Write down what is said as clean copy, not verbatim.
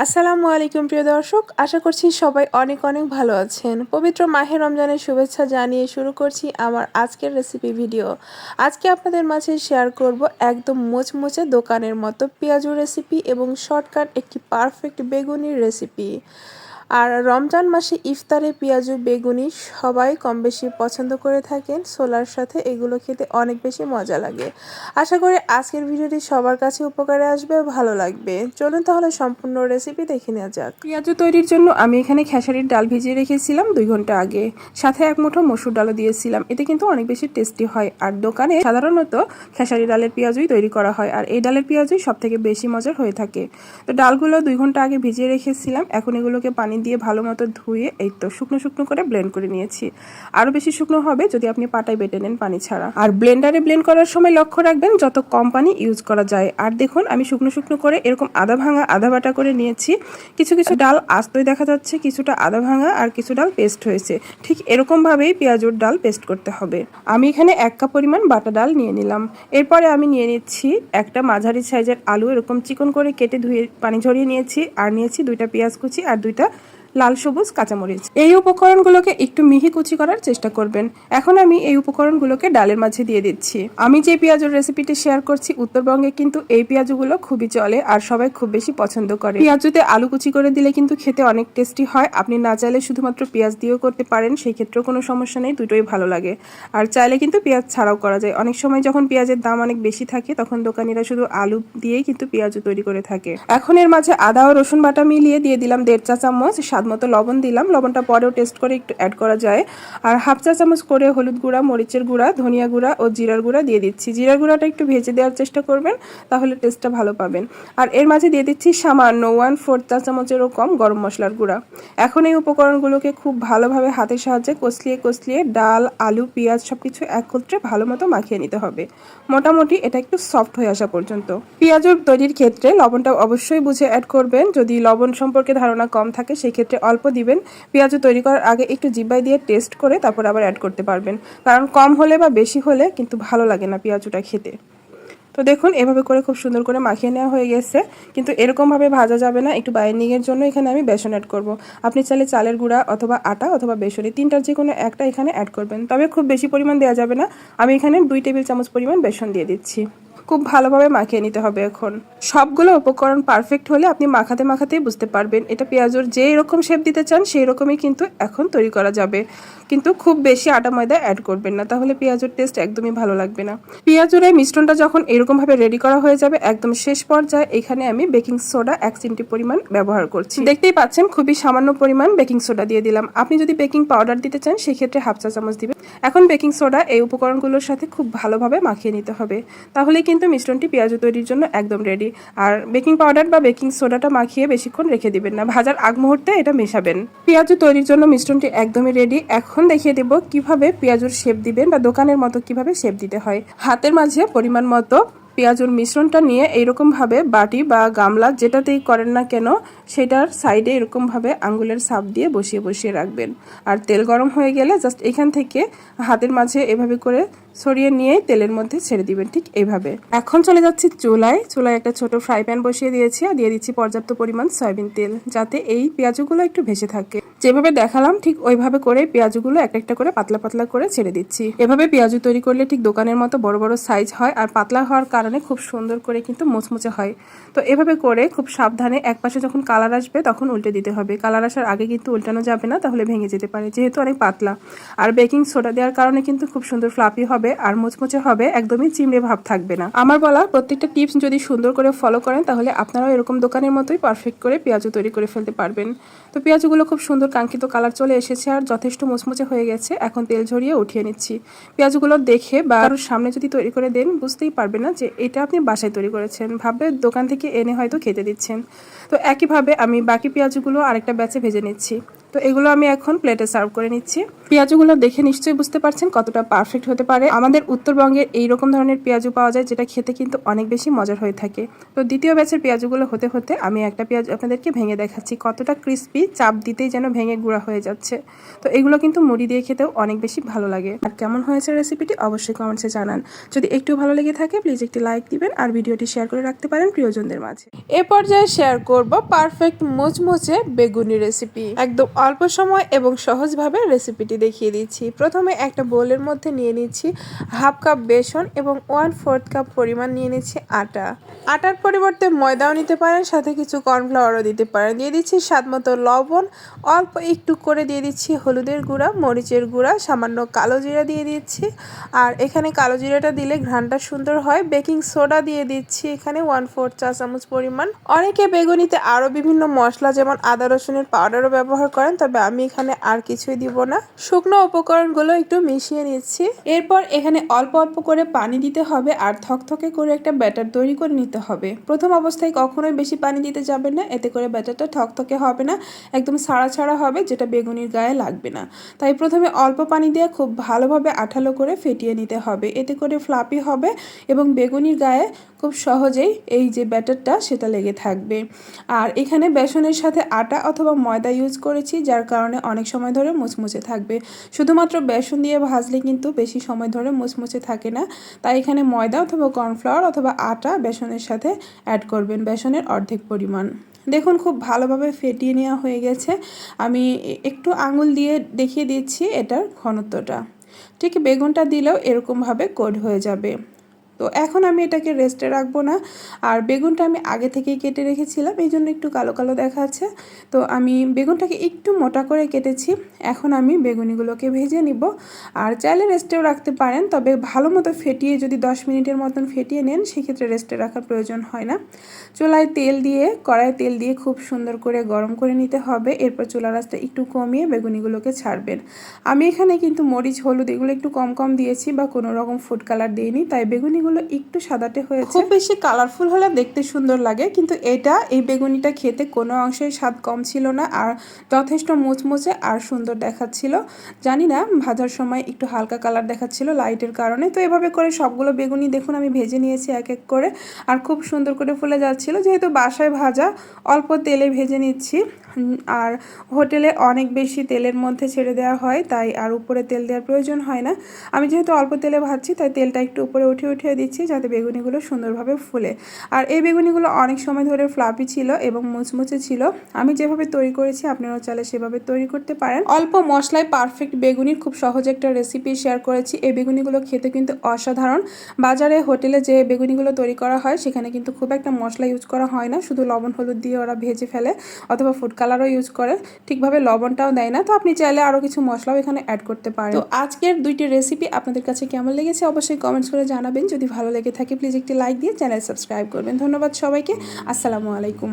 আসসালামু আলাইকুম প্রিয় দর্শক, আশা করছি সবাই অনেক অনেক ভালো আছেন। পবিত্র মাহে রমজানের শুভেচ্ছা জানিয়ে শুরু করছি আমার আজকের রেসিপি ভিডিও। আজকে আপনাদের মাঝে শেয়ার করব একদম মুচমুচে দোকানের মতো পেঁয়াজু রেসিপি এবং শর্টকাট একটি পারফেক্ট বেগুনির রেসিপি। আর রমজান মাসে ইফতারে পেঁয়াজু বেগুনি সবাই কম বেশি পছন্দ করে থাকেন। ছোলার সাথে এগুলো খেতে অনেক বেশি মজা লাগে। আশা করি আজকের ভিডিওটি সবার কাছে উপকারে আসবে, ভালো লাগবে। চলুন তাহলে সম্পূর্ণ রেসিপি দেখে নেওয়া যাক। পেঁয়াজু তৈরির জন্য আমি এখানে খেসারির ডাল ভিজিয়ে রেখেছিলাম 2 ঘন্টা আগে, সাথে 1 মুঠো মসুর ডালও দিয়েছিলাম। এতে কিন্তু অনেক বেশি টেস্টি হয়। আর দোকানে সাধারণত খেসারি ডালের পেঁয়াজুই তৈরি করা হয়, আর এই ডালের পেঁয়াজুই সব থেকে বেশি মজার হয়ে থাকে। তো ডালগুলো 2 ঘন্টা আগে ভিজিয়ে রেখেছিলাম। এখন এগুলোকে পানি দিয়ে ভালো মতো ধুয়ে এই তো শুকনো শুকনো করে ব্লেন্ড করে নিয়েছি। আরও বেশি শুকনো হবে যদি আপনি পাটায় বেটে নেন পানি ছাড়া। আর ব্লেন্ডারে ব্লেন্ড করার সময় লক্ষ্য রাখবেন যত কম পানি ইউজ করা যায়। আর দেখুন আমি শুকনো শুকনো করে এরকম আধা ভাঙা আধা বাটা করে নিয়েছি। কিছু কিছু ডাল আস্তই দেখা যাচ্ছে, কিছুটা আধা ভাঙা, আর কিছু ডাল পেস্ট হয়েছে। ঠিক এরকমভাবেই পেঁয়াজুর ডাল পেস্ট করতে হবে। আমি এখানে 1 কাপ পরিমাণ বাটা ডাল নিয়ে নিলাম। এরপরে আমি নিয়ে নিচ্ছি একটা মাঝারি সাইজের আলু, এরকম চিকন করে কেটে ধুয়ে পানি ঝরিয়ে নিয়েছি। আর নিয়েছি 2টা পেঁয়াজ কুচি আর 2টা লাল সবুজ কাঁচামরিচ। এই উপকরণগুলোকে একটু মিহি কুচি করার চেষ্টা করবেন। এখন আমি এই উপকরণগুলোকে ডালের মাঝে দিয়ে দিচ্ছি। আমি যে পেঁয়াজুর রেসিপিটি শেয়ার করছি উত্তরবঙ্গে কিন্তু এই পেঁয়াজুগুলো খুবই চলে আর সবাই খুব বেশি পছন্দ করে। পেঁয়াজুতে আলু কুচি করে দিলে কিন্তু খেতে অনেক টেস্টি হয়। আপনি না চাইলে শুধুমাত্র পেঁয়াজ দিয়েও করতে পারেন, সেই ক্ষেত্রেও কোনো সমস্যা নেই, দুটোই ভালো লাগে। আর চাইলে কিন্তু পেঁয়াজ ছাড়াও করা যায়। অনেক সময় যখন পেঁয়াজের দাম অনেক বেশি থাকে তখন দোকানিরা শুধু আলু দিয়েই কিন্তু পেঁয়াজু তৈরি করে থাকে। এখন এর মাঝে আদা ও রসুন বাটা মিলিয়ে দিয়ে দিলাম 1.5 চা চামচ, মতো লবণ দিলাম। লবণটা পরেও টেস্ট করে একটু অ্যাড করা যায়। আর 1/2 চা চামচ করে হলুদ গুঁড়া, মরিচের গুঁড়া, ধনিয়া গুঁড়া ও জিরার গুঁড়া দিয়ে দিচ্ছি। জিরার গুঁড়াটা একটু ভেজে দেওয়ার চেষ্টা করবেন, তাহলে টেস্টটা ভালো পাবেন। আর এর মাঝে দিয়ে দিচ্ছি সামান্য 1/4 চা চামচেরও কম গরম মশলার গুঁড়া। এখন এই উপকরণগুলোকে খুব ভালোভাবে হাতের সাহায্যে কষলিয়ে কষলিয়ে ডাল, আলু, পেঁয়াজ সবকিছু একত্রে ভালো মতো মাখিয়ে নিতে হবে। মোটামুটি এটা একটু সফট হয়ে আসা পর্যন্ত। পেঁয়াজুর তৈরির ক্ষেত্রে লবণটা অবশ্যই বুঝে অ্যাড করবেন। যদি লবণ সম্পর্কে ধারণা কম থাকে সেই ক্ষেত্রে অল্প দিবেন। পেঁয়াজু তৈরি করার আগে একটু জিহ্বায় দিয়ে টেস্ট করে তারপর আবার অ্যাড করতে পারবেন, কারণ কম হলে বা বেশি হলে কিন্তু ভালো লাগে না পেঁয়াজুটা খেতে। তো দেখুন এভাবে করে খুব সুন্দর করে মাখিয়ে নেওয়া হয়ে গেছে। কিন্তু এরকমভাবে ভাজা যাবে না, একটু বাইন্ডিংয়ের জন্য এখানে আমি বেসন অ্যাড করব। আপনি চাইলে চালের গুঁড়া অথবা আটা অথবা বেসন, 3টার যে কোনো একটা এখানে অ্যাড করবেন। তবে খুব বেশি পরিমাণ দেওয়া যাবে না। আমি এখানে 2 টেবিল চামচ পরিমাণ বেসন দিয়ে দিচ্ছি। খুব ভালোভাবে মাখিয়ে নিতে হবে। এখন সবগুলো উপকরণ পারফেক্ট হলে আপনি মাখাতে মাখাতেই বুঝতে পারবেন এটা পেঁয়াজুর যে এরকম শেপ দিতে চান সেই রকমই কিন্তু এখন তৈরি করা যাবে। কিন্তু খুব বেশি আটা ময়দা অ্যাড করবেন না, তাহলে পেঁয়াজুর টেস্ট একদমই ভালো লাগবে না। পেঁয়াজুর এই মিশ্রণটা যখন এরকমভাবে রেডি করা হয়ে যাবে একদম শেষ পর্যায়ে এখানে আমি বেকিং সোডা 1 চিমটি পরিমাণ ব্যবহার করছি। দেখতেই পাচ্ছেন খুবই সামান্য পরিমাণ বেকিং সোডা দিয়ে দিলাম। আপনি যদি বেকিং পাউডার দিতে চান সেই ক্ষেত্রে 1/2 চা চামচ দিবেন। এখন বেকিং সোডা এই উপকরণগুলোর সাথে খুব ভালোভাবে মাখিয়ে নিতে হবে, তাহলে কিন্তু মিশ্রণটি পেঁয়াজু তৈরির জন্য একদম রেডি। আর বেকিং পাউডার বা বেকিং সোডাটা মাখিয়ে বেশিক্ষণ রেখে দিবেন না, ভাজার আগ মুহূর্তে এটা মেশাবেন। পেঁয়াজু তৈরির জন্য মিশ্রণটি একদমই রেডি। এখন দেখিয়ে দেব কিভাবে পেঁয়াজুর শেপ দিবেন বা দোকানের মতো কিভাবে শেপ দিতে হয়। হাতের মাঝে পরিমাণ মতো পেঁয়াজুর মিশ্রণটা নিয়ে এইরকমভাবে বাটি বা গামলা যেটাতেই করেন না কেন সেটার সাইডে এরকমভাবে আঙ্গুলের ছাপ দিয়ে বসিয়ে বসিয়ে রাখবেন। আর তেল গরম হয়ে গেলে জাস্ট এখান থেকে হাতের মাঝে এভাবে করে ছড়িয়ে নিয়ে তেলের মধ্যে ছেড়ে দিবেন, ঠিক এইভাবে। এখন চলে যাচ্ছি চুলায় একটা ছোট ফ্রাই প্যান বসিয়ে দিয়েছি আর দিয়ে দিচ্ছি পর্যাপ্ত পরিমাণ সয়াবিন তেল, যাতে এই পেঁয়াজুগুলো একটু ভেসে থাকে। যেভাবে দেখালাম ঠিক ওইভাবে করে পেঁয়াজুগুলো একটা করে পাতলা পাতলা করে ছেড়ে দিচ্ছি। এভাবে পেঁয়াজু তৈরি করলে ঠিক দোকানের মতো বড় বড় সাইজ হয়, আর পাতলা হওয়ার কারণে খুব সুন্দর করে কিন্তু মুচমুচে হয়। তো এভাবে করে খুব সাবধানে একপাশে যখন কালার আসবে তখন উল্টে দিতে হবে। কালার আসার আগে কিন্তু উল্টানো যাবে না, তাহলে ভেঙে যেতে পারে, যেহেতু অনেক পাতলা। আর বেকিং সোডা দেওয়ার কারণে কিন্তু খুব সুন্দর ফ্লাফি হবে আর মুচমুচে হবে, একদমই চিমড়ে ভাব থাকবে না। আমার বলা প্রত্যেকটা টিপস যদি সুন্দর করে ফলো করেন তাহলে আপনারাও এরকম দোকানের মতোই পারফেক্ট করে পেঁয়াজু তৈরি করে ফেলতে পারবেন। তো পেঁয়াজগুলো খুব সুন্দর কাঙ্ক্ষিত কালার চলে এসেছে আর যথেষ্ট মুচমুচে হয়ে গেছে। এখন তেল ঝরিয়ে উঠিয়ে নিচ্ছি। পেঁয়াজগুলো দেখে বা কারোর সামনে যদি তৈরি করে দেন বুঝতেই পারবে না যে এটা আপনি বাসায় তৈরি করেছেন, ভাববে দোকান থেকে এনে হয়তো খেতে দিচ্ছেন। তো একইভাবে আমি বাকি পেঁয়াজগুলো আরেকটা ব্যাচে ভেজে নিচ্ছি। তো এগুলো আমি এখন প্লেটে সার্ভ করে নিচ্ছি। পেঁয়াজগুলো দেখে নিশ্চয়ই বুঝতে পারছেন কতটা পারফেক্ট হতে পারে। আমাদের উত্তরবঙ্গের এইরকম ধরনের পেঁয়াজু পাওয়া যায়, যেটা খেতে কিন্তু অনেক বেশি মজার হয়ে থাকে। তো দ্বিতীয় ব্যাচের পেঁয়াজগুলো হতে হতে আমি একটা পেঁয়াজ আপনাদেরকে ভেঙে দেখাচ্ছি, কতটা ক্রিস্পি, চাপ দিতেই যেন ভেঙে গুঁড়া হয়ে যাচ্ছে। তো এগুলো কিন্তু মুড়ি দিয়ে খেতেও অনেক বেশি ভালো লাগে। আর কেমন হয়েছে রেসিপিটি অবশ্যই কমেন্টসে জানান। যদি একটু ভালো লেগে থাকে প্লিজ একটি লাইক দিবেন আর ভিডিওটি শেয়ার করে রাখতে পারেন প্রিয়জনদের মাঝে। এ পর্যায়ে শেয়ার করব পারফেক্ট মুচমুচে বেগুনি রেসিপি। একদম অল্প সময় এবং সহজভাবে রেসিপিটি দেখিয়ে দিচ্ছি। প্রথমে একটা বোলের মধ্যে নিয়ে নিচ্ছি হাফ কাপ বেসন এবং 1/4 কাপ পরিমাণ নিয়ে নিচ্ছি আটা। আটার পরিবর্তে ময়দাও নিতে পারেন, সাথে কিছু কর্নফ্লাওয়ারও দিতে পারেন। দিয়ে দিচ্ছি স্বাদমতো লবণ, অল্প একটু করে দিয়ে দিচ্ছি হলুদের গুঁড়া, মরিচের গুঁড়া, সামান্য কালো জিরা দিয়ে দিচ্ছি। আর এখানে কালো জিরাটা দিলে ঘ্রাণটা সুন্দর হয়। বেকিং সোডা দিয়ে দিচ্ছি এখানে 1/4 চা চামচ পরিমাণ। অনেকে বেগুনিতে আরও বিভিন্ন মশলা যেমন আদা রসুনের পাউডারও ব্যবহার করেন, তবে আমি এখানে আর কিছুই দিব না। শুকনো উপকরণগুলো একটু মিশিয়ে নিচ্ছি। এরপর এখানে অল্প অল্প করে পানি দিতে হবে আর থকথকে করে একটা ব্যাটার তৈরি করে নিতে হবে। প্রথম অবস্থায় কখনোই বেশি পানি দিতে যাবেন না, এতে করে ব্যাটারটা থকথকে হবে না, একদম ছাড়া ছাড়া হবে, যেটা বেগুনির গায়ে লাগবে না। তাই প্রথমে অল্প পানি দিয়ে খুব ভালোভাবে আঠালো করে ফেটিয়ে নিতে হবে, এতে করে ফ্লাপি হবে এবং বেগুনির গায়ে খুব সহজেই এই যে ব্যাটারটা সেটা লেগে থাকবে। আর এখানে বেসনের সাথে আটা অথবা ময়দা ইউজ করেছি, যার কারণে অনেক সময় ধরে মুচমুচে থাকবে। শুধুমাত্র বেসন দিয়ে ভাজলে কিন্তু বেশি সময় ধরে মুচমুচে থাকে না, তাই এখানে ময়দা অথবা কর্নফ্লাওয়ার অথবা আটা বেসনের সাথে অ্যাড করবেন, বেসনের অর্ধেক পরিমাণ। দেখুন খুব ভালোভাবে ফেটিয়ে নেওয়া হয়ে গেছে। আমি একটু আঙুল দিয়ে দেখিয়ে দিচ্ছি এটার ঘনত্বটা। ঠিক বেগুনটা দিলেও এরকমভাবে কোট হয়ে যাবে। তো এখন আমি এটাকে রেস্টে রাখবো না। আর বেগুনটা আমি আগে থেকেই কেটে রেখেছিলাম, এই জন্য একটু কালো কালো দেখাচ্ছে। তো আমি বেগুনটাকে একটু মোটা করে কেটেছি। এখন আমি বেগুনিগুলোকে ভেজে নিব। আর চাইলে রেস্টেও রাখতে পারেন, তবে ভালো মতো ফেটিয়ে যদি 10 মিনিটের মতন ফেটিয়ে নেন সেক্ষেত্রে রেস্টে রাখার প্রয়োজন হয় না। চুলায় তেল দিয়ে, কড়াই তেল দিয়ে খুব সুন্দর করে গরম করে নিতে হবে। এরপর চুলার আঁচটা একটু কমিয়ে বেগুনিগুলোকে ছাড়বেন। আমি এখানে কিন্তু মরিচ হলুদ এগুলো একটু কম কম দিয়েছি বা কোনো রকম ফুড কালার দিইনি, তাই বেগুনিগুলো একটু সাদাটে হয়েছে। খুব বেশি কালারফুল হলে দেখতে সুন্দর লাগে, কিন্তু এই বেগুনিটা খেতে কোনো অংশেই স্বাদ কম ছিল না, আর যথেষ্ট মুচমুচে আর সুন্দর দেখাচ্ছিল। জানি না ভাজার সময় একটু হালকা কালার দেখাচ্ছিল লাইটের কারণে। তো এভাবে করে সবগুলো বেগুনি দেখুন আমি ভেজে নিয়েছি এক এক করে, আর খুব সুন্দর করে ফুলে যাচ্ছিল। যেহেতু বাসায় ভাজা, অল্প তেলে ভেজে নিচ্ছি। আর হোটেলে অনেক বেশি তেলের মধ্যে ছেড়ে দেওয়া হয়, তাই আর উপরে তেল দেওয়ার প্রয়োজন হয় না। আমি যেহেতু অল্প তেলে ভাজছি, তাই তেলটা একটু উপরে উঠিয়ে দিচ্ছি যাতে বেগুনিগুলো সুন্দরভাবে ফুলে। আর এই বেগুনিগুলো অনেক সময় ধরে ফ্লাপি ছিল এবং মুচমুচে ছিল। আমি যেভাবে তৈরি করেছি আপনারাও চাইলে সেভাবে তৈরি করতে পারেন। অল্প মশলায় পারফেক্ট বেগুনির খুব সহজ একটা রেসিপি শেয়ার করেছি। এই বেগুনিগুলো খেতে কিন্তু অসাধারণ। বাজারে হোটেলে যে বেগুনিগুলো তৈরি করা হয় সেখানে কিন্তু খুব একটা মশলা ইউজ করা হয় না, শুধু লবণ হলুদ দিয়ে ওরা ভেজে ফেলে অথবা ফুড কালারও ইউজ করে, ঠিকভাবে লবণটাও দেয় না। তো আপনি চাইলে আরও কিছু মশলাও এখানে অ্যাড করতে পারেন। তো আজকের দুইটি রেসিপি আপনাদের কাছে কেমন লেগেছে অবশ্যই কমেন্টস করে জানাবেন। যদি ভালো লেগে থাকে প্লিজ একটি লাইক দিয়ে চ্যানেল সাবস্ক্রাইব করবেন। ধন্যবাদ সবাইকে। আসসালামু আলাইকুম।